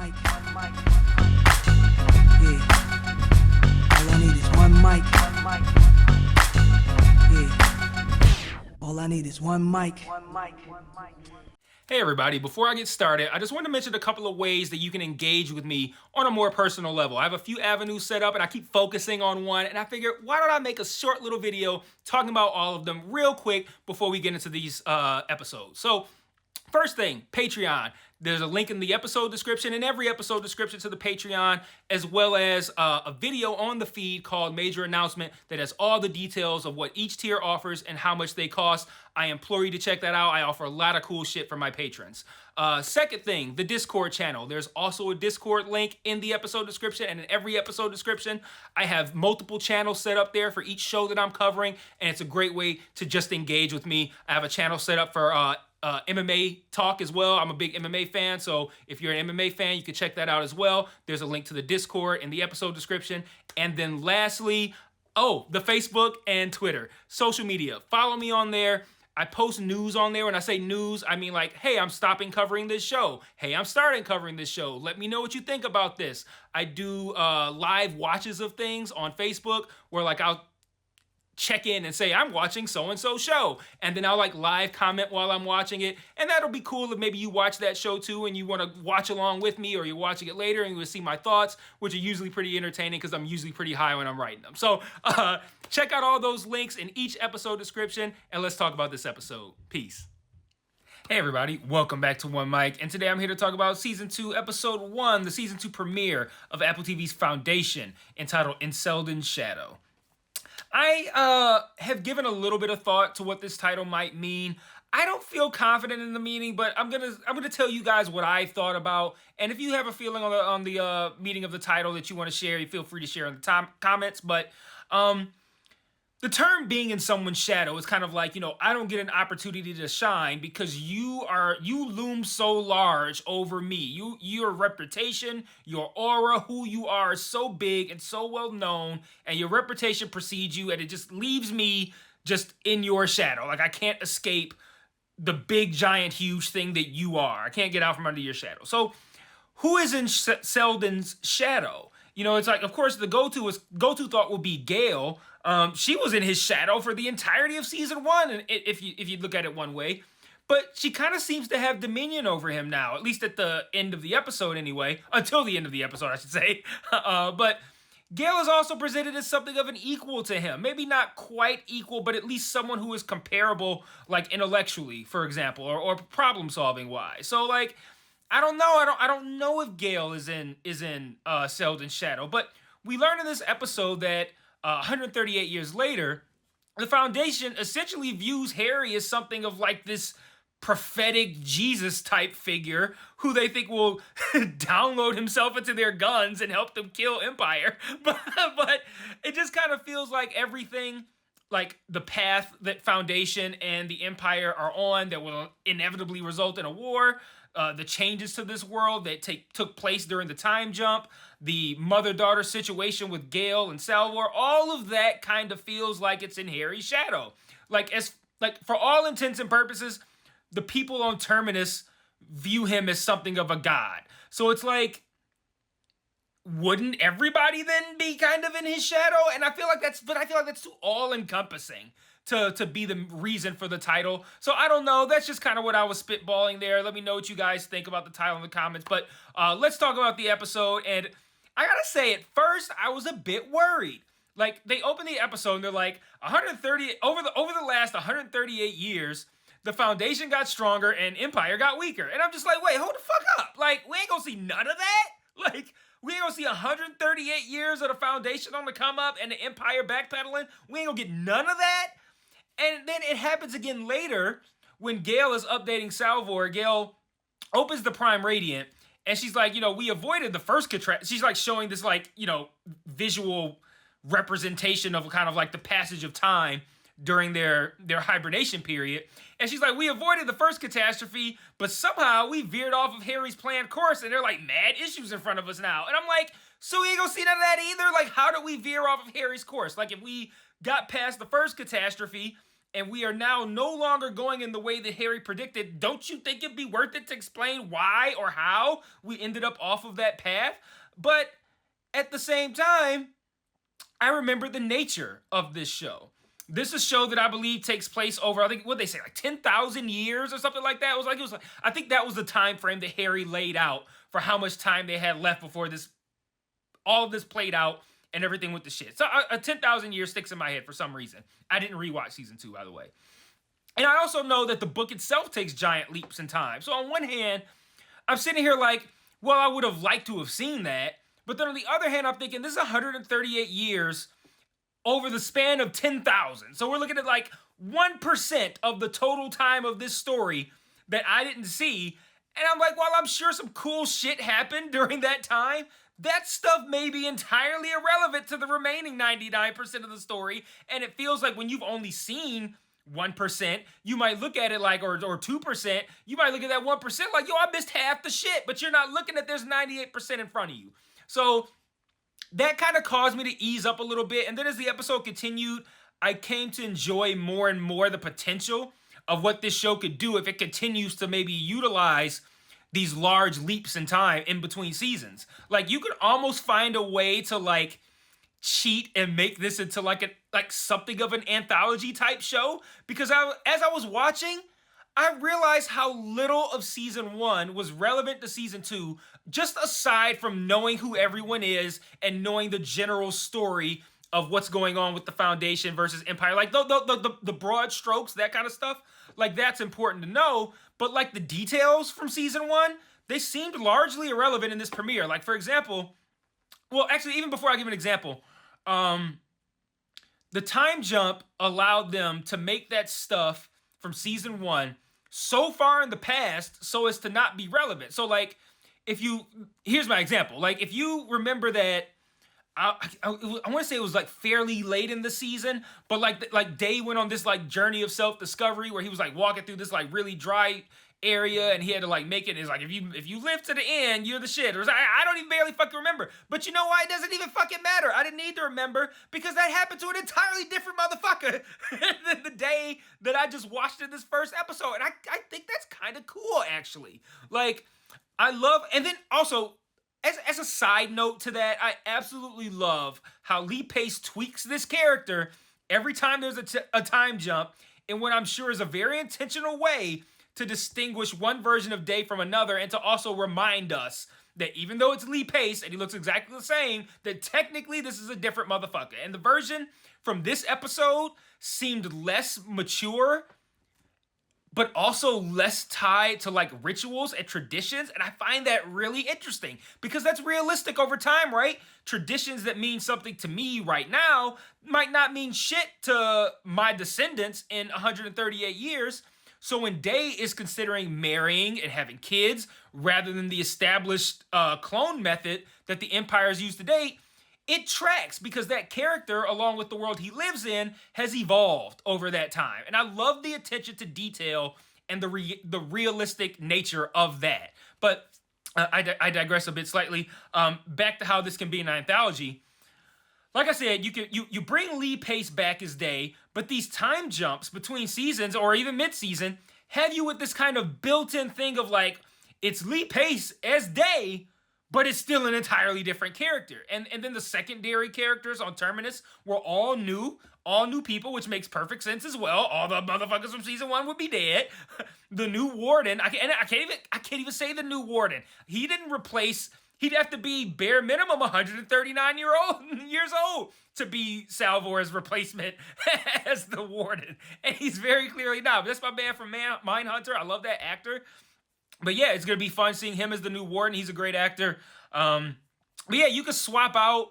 mic. Yeah. All I need is one mic. Yeah. All I need is one mic. Hey everybody, before I get started, I just want to mention a couple of ways that you can engage with me on a more personal level. I have a few avenues set up and I keep focusing on one, and I figured, why don't I make a short little video talking about all of them real quick before we get into these episodes. So first thing, Patreon. There's a link in the episode description and every episode description to the Patreon, as well as a video on the feed called Major Announcement that has all the details of what each tier offers and how much they cost. I implore you to check that out. I offer a lot of cool shit for my patrons. Second thing, the Discord channel. There's also a Discord link in the episode description and in every episode description. I have multiple channels set up there for each show that I'm covering, and it's a great way to just engage with me. I have a channel set up for MMA talk as well. I'm a big MMA fan, so if you're an MMA fan, you can check that out as well. There's a link to the Discord in the episode description. And then lastly, the Facebook and Twitter. Social media. Follow me on there. I post news on there. When I say news, I mean like, hey, I'm stopping covering this show. Hey, I'm starting covering this show. Let me know what you think about this. I do live watches of things on Facebook where like I'll check in and say, I'm watching so-and-so show. And then I'll like live comment while I'm watching it. And that'll be cool if maybe you watch that show too and you want to watch along with me, or you're watching it later and you will see my thoughts, which are usually pretty entertaining because I'm usually pretty high when I'm writing them. So check out all those links in each episode description, and let's talk about this episode. Peace. Hey everybody, welcome back to One Mic, and today I'm here to talk about Season 2, Episode 1, the Season 2 premiere of Apple TV's Foundation, entitled In Seldons Shadow. I have given a little bit of thought to what this title might mean. I don't feel confident in the meaning, but I'm gonna tell you guys what I thought about. And if you have a feeling on the meaning of the title that you want to share, you feel free to share in the comments. But the term being in someone's shadow is kind of like, I don't get an opportunity to shine because you loom so large over me. Your reputation, your aura, who you are is so big and so well known, and your reputation precedes you, and it just leaves me just in your shadow. Like I can't escape the big, giant, huge thing that you are. I can't get out from under your shadow. So who is in Seldon's shadow? It's like, of course, the go-to thought would be Gail. She was in his shadow for the entirety of season 1, and if you look at it one way. But she kind of seems to have dominion over him now, at least at the end of the episode anyway. Until the end of the episode, I should say. But Gail is also presented as something of an equal to him. Maybe not quite equal, but at least someone who is comparable, like intellectually, for example, or problem-solving wise. So, like, I don't know. I don't know if Gail is in Seldon's shadow, but we learn in this episode that 138 years later, the Foundation essentially views Harry as something of like this prophetic Jesus type figure who they think will download himself into their guns and help them kill Empire. But it just kind of feels like everything, like the path that Foundation and the Empire are on that will inevitably result in a war. The changes to this world that took place during the time jump, the mother-daughter situation with Gail and Salvor, all of that kind of feels like it's in Harry's shadow. Like for all intents and purposes, the people on Terminus view him as something of a god. So it's like, wouldn't everybody then be kind of in his shadow? And I feel like that's too all-encompassing to be the reason for the title. So I don't know. That's just kind of what I was spitballing there. Let me know what you guys think about the title in the comments. But let's talk about the episode. And I gotta say, at first, I was a bit worried. Like, they open the episode and they're like, over the last 138 years, the Foundation got stronger and Empire got weaker. And I'm just like, wait, hold the fuck up. Like, we ain't gonna see none of that? Like, we ain't gonna see 138 years of the Foundation on the come up and the Empire backpedaling? We ain't gonna get none of that? And then it happens again later when Gail is updating Salvor. Gail opens the Prime Radiant and she's like, we avoided the first she's like showing this like, visual representation of kind of like the passage of time during their hibernation period. And she's like, we avoided the first catastrophe, but somehow we veered off of Harry's planned course and there are like mad issues in front of us now. And I'm like, so we ain't gonna see none of that either? Like, how did we veer off of Harry's course? Like, if we got past the first catastrophe and we are now no longer going in the way that Harry predicted, don't you think it'd be worth it to explain why or how we ended up off of that path? But at the same time, I remember the nature of this show. This is a show that I believe takes place over, I think, what they say, like 10,000 years or something like that. It was like, I think that was the time frame that Harry laid out for how much time they had left before all of this played out and everything with the shit. So a 10,000 years sticks in my head for some reason. I didn't rewatch season 2, by the way. And I also know that the book itself takes giant leaps in time. So on one hand, I'm sitting here like, well, I would have liked to have seen that. But then on the other hand, I'm thinking this is 138 years over the span of 10,000. So we're looking at like 1% of the total time of this story that I didn't see. And I'm like, while I'm sure some cool shit happened during that time, that stuff may be entirely irrelevant to the remaining 99% of the story. And it feels like when you've only seen 1%, you might look at it like, or 2%, you might look at that 1% like, yo, I missed half the shit. But you're not looking at there's 98% in front of you. So that kind of caused me to ease up a little bit. And then as the episode continued, I came to enjoy more and more the potential of what this show could do if it continues to maybe utilize these large leaps in time in between seasons. Like, you could almost find a way to like cheat and make this into like something of an anthology type show, because as I was watching, I realized how little of season 1 was relevant to season 2, just aside from knowing who everyone is and knowing the general story of what's going on with the Foundation versus Empire. Like the broad strokes, that kind of stuff, like that's important to know. But like the details from season 1, they seemed largely irrelevant in this premiere. Like, for example, well, actually, even before I give an example, the time jump allowed them to make that stuff from season 1 so far in the past so as to not be relevant. So like, here's my example. Like, if you remember that, I want to say it was like fairly late in the season, but like Day went on this like journey of self-discovery where he was like walking through this like really dry area and he had to like make it. It's like, if you live to the end, you're the shit. Or I don't even barely fucking remember. But you know why? It doesn't even fucking matter. I didn't need to remember because that happened to an entirely different motherfucker than the Day that I just watched in this first episode. And I think that's kind of cool, actually. Like, I love, and then also, as a side note to that, I absolutely love how Lee Pace tweaks this character every time there's a time jump in what I'm sure is a very intentional way to distinguish one version of Day from another and to also remind us that even though it's Lee Pace and he looks exactly the same, that technically this is a different motherfucker. And the version from this episode seemed less mature, but also less tied to like rituals and traditions. And I find that really interesting because that's realistic over time, right? Traditions that mean something to me right now might not mean shit to my descendants in 138 years. So when Day is considering marrying and having kids rather than the established clone method that the Empire's used to date, it tracks because that character, along with the world he lives in, has evolved over that time. And I love the attention to detail and the realistic nature of that. But I digress a bit slightly. Back to how this can be an anthology. Like I said, you bring Lee Pace back as Day, but these time jumps between seasons or even mid-season have you with this kind of built-in thing of like, it's Lee Pace as Day, but it's still an entirely different character. And then the secondary characters on Terminus were all new people, which makes perfect sense as well. All the motherfuckers from season 1 would be dead. The new warden, I can't even say the new warden. He didn't replace. He'd have to be bare minimum 139 years old to be Salvor's replacement as the warden. And he's very clearly not. But that's my man from Mindhunter. I love that actor. But yeah, it's going to be fun seeing him as the new warden. He's a great actor. But yeah, you can swap out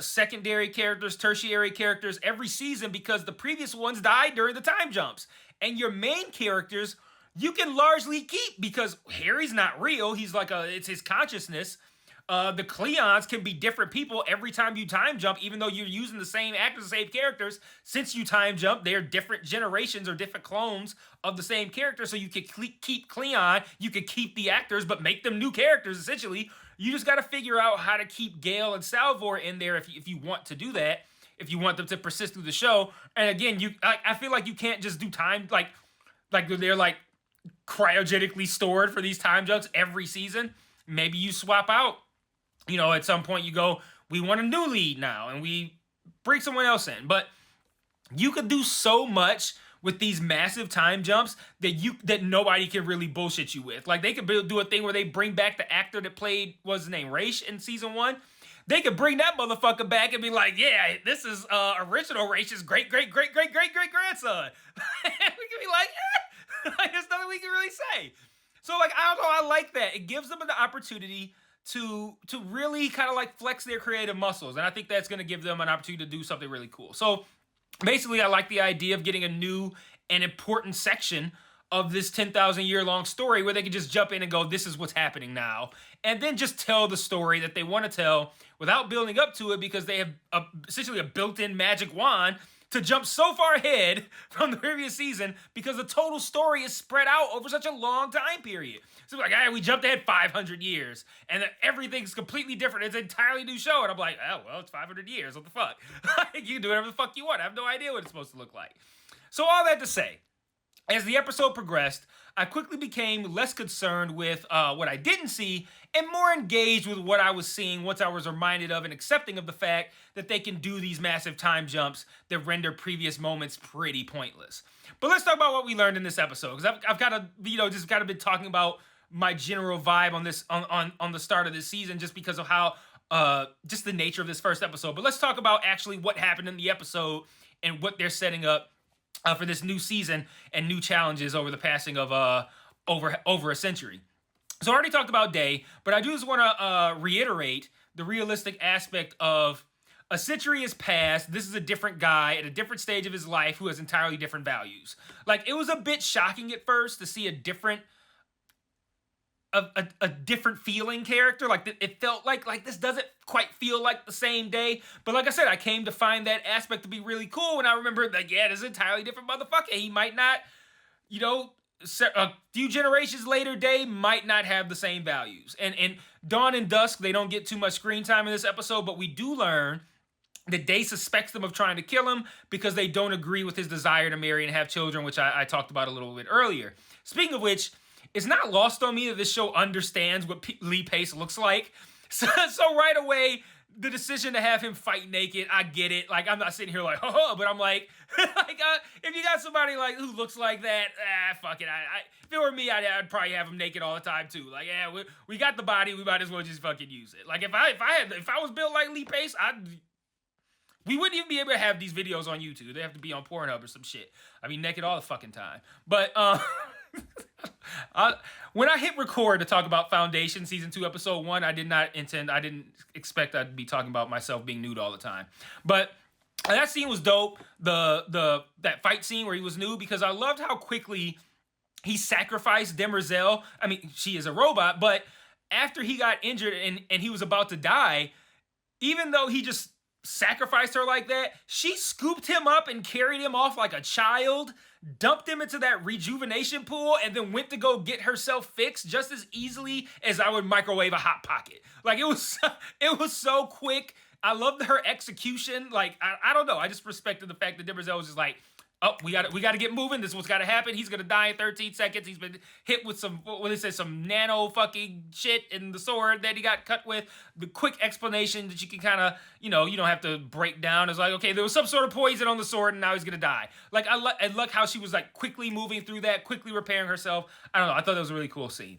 secondary characters, tertiary characters every season because the previous ones died during the time jumps. And your main characters, you can largely keep because Harry's not real. He's like it's his consciousness. The Cleons can be different people every time you time jump, even though you're using the same actors, the same characters. Since you time jump, they're different generations or different clones of the same character. So you could keep Cleon, you could keep the actors, but make them new characters, essentially. You just got to figure out how to keep Gail and Salvor in there if you want to do that. if you want them to persist through the show. And again, I feel like you can't just do time like they're like cryogenically stored for these time jumps every season. Maybe you swap out, at some point you go, we want a new lead now, and we bring someone else in. But you could do so much with these massive time jumps that nobody can really bullshit you with. Like, they could do a thing where they bring back the actor that played, what's his name, Raish in season 1. They could bring that motherfucker back and be like, yeah, this is original Raish's great-great-great-great-great-great-grandson. We could be like, there's nothing we can really say. So, like, I don't know, I like that. It gives them the opportunity to really kind of like flex their creative muscles. And I think that's going to give them an opportunity to do something really cool. So, basically, I like the idea of getting a new and important section of this 10,000 year long story where they can just jump in and go, this is what's happening now. And then just tell the story that they want to tell without building up to it, because they have essentially a built-in magic wand to jump so far ahead from the previous season, because the total story is spread out over such a long time period. So like, we jumped ahead 500 years and then everything's completely different. It's an entirely new show. And I'm like, oh, well, it's 500 years. What the fuck? You can do whatever the fuck you want. I have no idea what it's supposed to look like. So all that to say, as the episode progressed, I quickly became less concerned with what I didn't see and more engaged with what I was seeing once I was reminded of and accepting of the fact that they can do these massive time jumps that render previous moments pretty pointless. But let's talk about what we learned in this episode, because I've kind of, just kind of been talking about my general vibe on this on the start of this season, just because of how just the nature of this first episode. But let's talk about actually what happened in the episode and what they're setting up for this new season and new challenges over the passing of over a century. So I already talked about Day, but I do just want to reiterate the realistic aspect of a century has passed. This is a different guy at a different stage of his life who has entirely different values. Like, it was a bit shocking at first to see a different feeling character. Like, it felt like this doesn't quite feel like the same Day. But like I said, I came to find that aspect to be really cool, and I remember that, yeah, this is an entirely different motherfucker. He might not, a few generations later, Day might not have the same values. And Dawn and Dusk, they don't get too much screen time in this episode, but we do learn that Day suspects them of trying to kill him because they don't agree with his desire to marry and have children, which I talked about a little bit earlier. Speaking of which, it's not lost on me that this show understands what Lee Pace looks like. So right away, the decision to have him fight naked, I get it. Like, I'm not sitting here like, oh, but I'm like, if you got somebody like who looks like that, fuck it. If it were me, I'd probably have him naked all the time too. Like, yeah, we got the body, we might as well just fucking use it. Like, if I was built like Lee Pace, we wouldn't even be able to have these videos on YouTube. They have to be on Pornhub or some shit. I'd be naked all the fucking time. But when I hit record to talk about Foundation Season 2, Episode 1, I didn't expect I'd be talking about myself being nude all the time. But that scene was dope. That fight scene where he was nude, because I loved how quickly he sacrificed Demerzel. I mean, she is a robot, but after he got injured and he was about to die, even though he just sacrificed her like that, she scooped him up and carried him off like a child, dumped him into that rejuvenation pool, and then went to go get herself fixed just as easily as I would microwave a Hot Pocket. Like, it was so quick. I loved her execution. Like, I don't know. I just respected the fact that Demerzel was just like, oh, we got to get moving. This is what's got to happen. He's going to die in 13 seconds. He's been hit with some nano fucking shit in the sword that he got cut with. The quick explanation that you can kind of, you don't have to break down. It's like, okay, there was some sort of poison on the sword and now he's going to die. Like, I like how she was like quickly moving through that, quickly repairing herself. I don't know. I thought that was a really cool scene.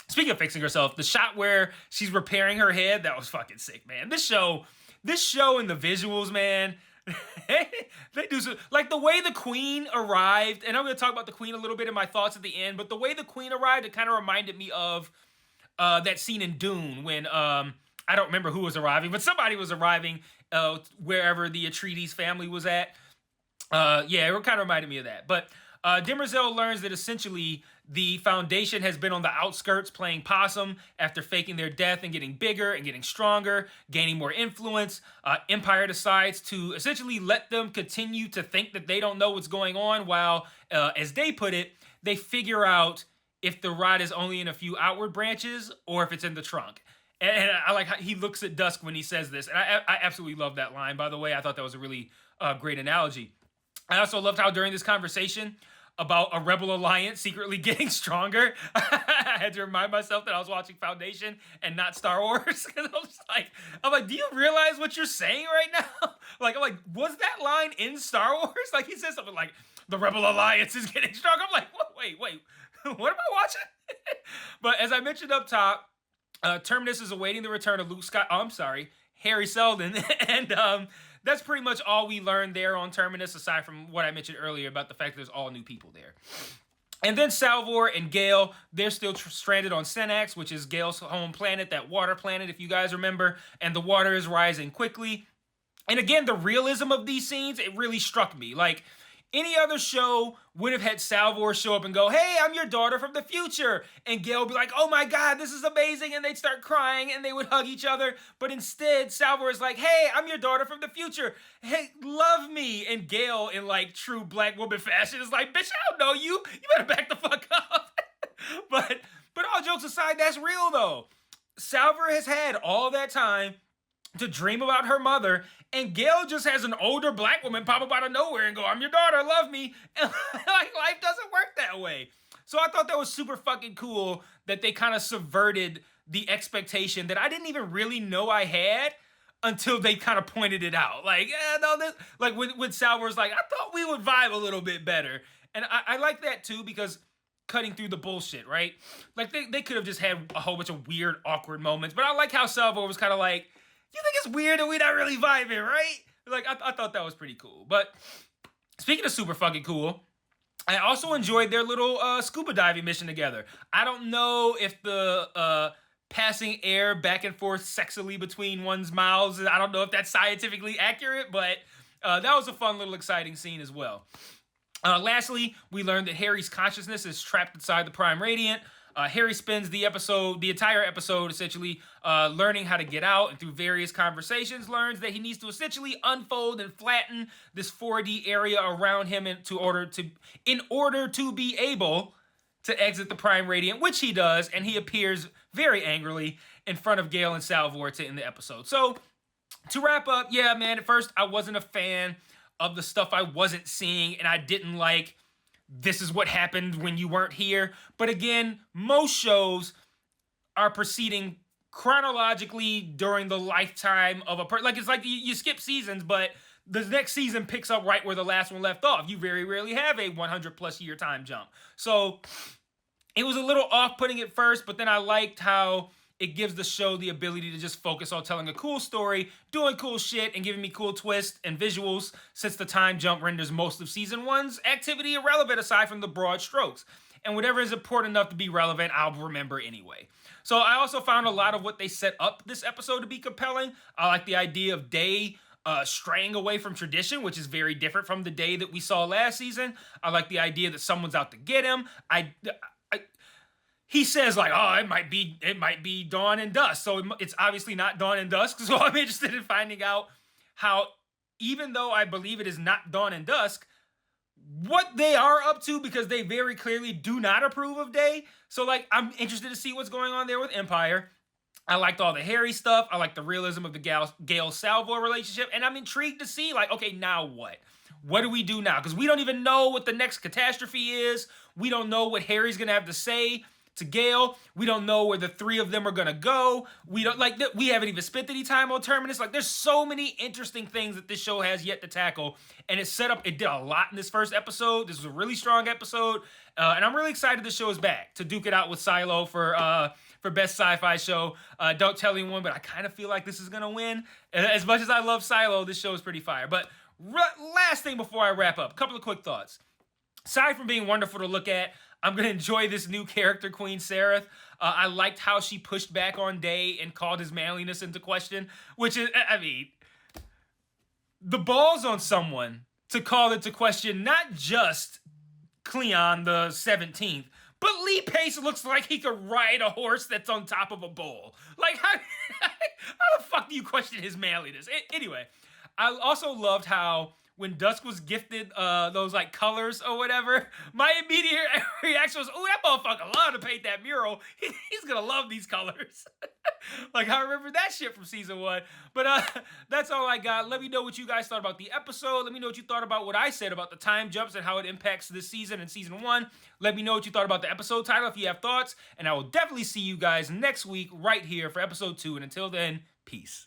Speaking of fixing herself, the shot where she's repairing her head, that was fucking sick, man. This show and the visuals, man, they do so. Like, the way the Queen arrived, and I'm going to talk about the Queen a little bit in my thoughts at the end, but the way the Queen arrived, it kind of reminded me of that scene in Dune when, I don't remember who was arriving, but somebody was arriving wherever the Atreides family was at. Yeah, it kind of reminded me of that. But Demerzel learns that essentially the Foundation has been on the outskirts playing possum after faking their death and getting bigger and getting stronger, gaining more influence. Empire decides to essentially let them continue to think that they don't know what's going on while, as they put it, they figure out if the rod is only in a few outward branches or if it's in the trunk. And I like how he looks at dusk when he says this. And I absolutely love that line, by the way. I thought that was a really great analogy. I also loved how during this conversation about a rebel alliance secretly getting stronger, I had to remind myself that I was watching Foundation and not Star Wars. Because I'm like, do you realize what you're saying right now? I'm like, was that line in Star Wars? Like, he says something like, the rebel alliance is getting stronger. I'm like, wait, what am I watching? But as I mentioned up top, Terminus is awaiting the return of Harry Seldon, and that's pretty much all we learned there on Terminus, aside from what I mentioned earlier about the fact that there's all new people there. And then Salvor and Gail, they're still stranded on Senax, which is Gail's home planet, that water planet, if you guys remember, and the water is rising quickly. And again, the realism of these scenes, it really struck me. Like, any other show would have had Salvor show up and go, hey, I'm your daughter from the future. And Gail would be like, oh my God, this is amazing. And they'd start crying and they would hug each other. But instead, Salvor is like, hey, I'm your daughter from the future. Hey, love me. And Gail, in like true black woman fashion, is like, bitch, I don't know you. You better back the fuck up. But all jokes aside, that's real though. Salvor has had all that time to dream about her mother, and Gail just has an older black woman pop up out of nowhere and go, I'm your daughter, love me. And like, life doesn't work that way. So I thought that was super fucking cool that they kind of subverted the expectation that I didn't even really know I had until they kind of pointed it out. Like, when Salvor's like, I thought we would vibe a little bit better. And I like that too, because cutting through the bullshit, right? Like, they could have just had a whole bunch of weird, awkward moments. But I like how Salvor was kind of like, you think it's weird that we're not really vibing, right? Like, I thought that was pretty cool. But speaking of super fucking cool, I also enjoyed their little scuba diving mission together. I don't know if the passing air back and forth sexily between one's mouths, I don't know if that's scientifically accurate, but that was a fun little exciting scene as well. Lastly, we learned that Harry's consciousness is trapped inside the Prime Radiant. Harry spends the entire episode, essentially learning how to get out, and through various conversations learns that he needs to essentially unfold and flatten this 4D area around him in order to be able to exit the Prime Radiant, which he does, and he appears very angrily in front of Gail and Salvor to end the episode. So, to wrap up, yeah, man, at first I wasn't a fan of the stuff I wasn't seeing, and I didn't like this is what happened when you weren't here. But again, most shows are proceeding chronologically during the lifetime of a person. Like, it's like you skip seasons, but the next season picks up right where the last one left off. You very rarely have a 100 plus year time jump. So it was a little off-putting at first, but then I liked how it gives the show the ability to just focus on telling a cool story, doing cool shit, and giving me cool twists and visuals, since the time jump renders most of season one's activity irrelevant aside from the broad strokes. And whatever is important enough to be relevant, I'll remember anyway. So I also found a lot of what they set up this episode to be compelling. I like the idea of Day straying away from tradition, which is very different from the Day that we saw last season. I like the idea that someone's out to get him. He says, like, oh, it might be dawn and dusk. So it's obviously not dawn and dusk. So I'm interested in finding out how, even though I believe it is not dawn and dusk, what they are up to, because they very clearly do not approve of Day. So, like, I'm interested to see what's going on there with Empire. I liked all the Harry stuff. I like the realism of the Gail-Salvor relationship. And I'm intrigued to see, like, okay, now what? What do we do now? Because we don't even know what the next catastrophe is. We don't know what Harry's going to have to say to Gail. We don't know where the three of them are gonna go. We haven't even spent any time on Terminus. Like, there's so many interesting things that this show has yet to tackle, and it did a lot in this first episode. This was a really strong episode, and I'm really excited the show is back to duke it out with Silo for best sci-fi show. Don't tell anyone, but I kind of feel like this is gonna win. As much as I love Silo, this show is pretty fire. But last thing before I wrap up, a couple of quick thoughts. Aside from being wonderful to look at, I'm going to enjoy this new character, Queen Seraph. I liked how she pushed back on Day and called his manliness into question, which is, I mean, the balls on someone to call into question not just Cleon the 17th, but Lee Pace looks like he could ride a horse that's on top of a bull. Like, how the fuck do you question his manliness? Anyway, I also loved how when Dusk was gifted those, like, colors or whatever, my immediate reaction was, oh, that motherfucker love to paint that mural. He's gonna love these colors. Like, I remember that shit from season 1. But that's all I got. Let me know what you guys thought about the episode. Let me know what you thought about what I said about the time jumps and how it impacts this season and season 1. Let me know what you thought about the episode title if you have thoughts. And I will definitely see you guys next week right here for episode 2. And until then, peace.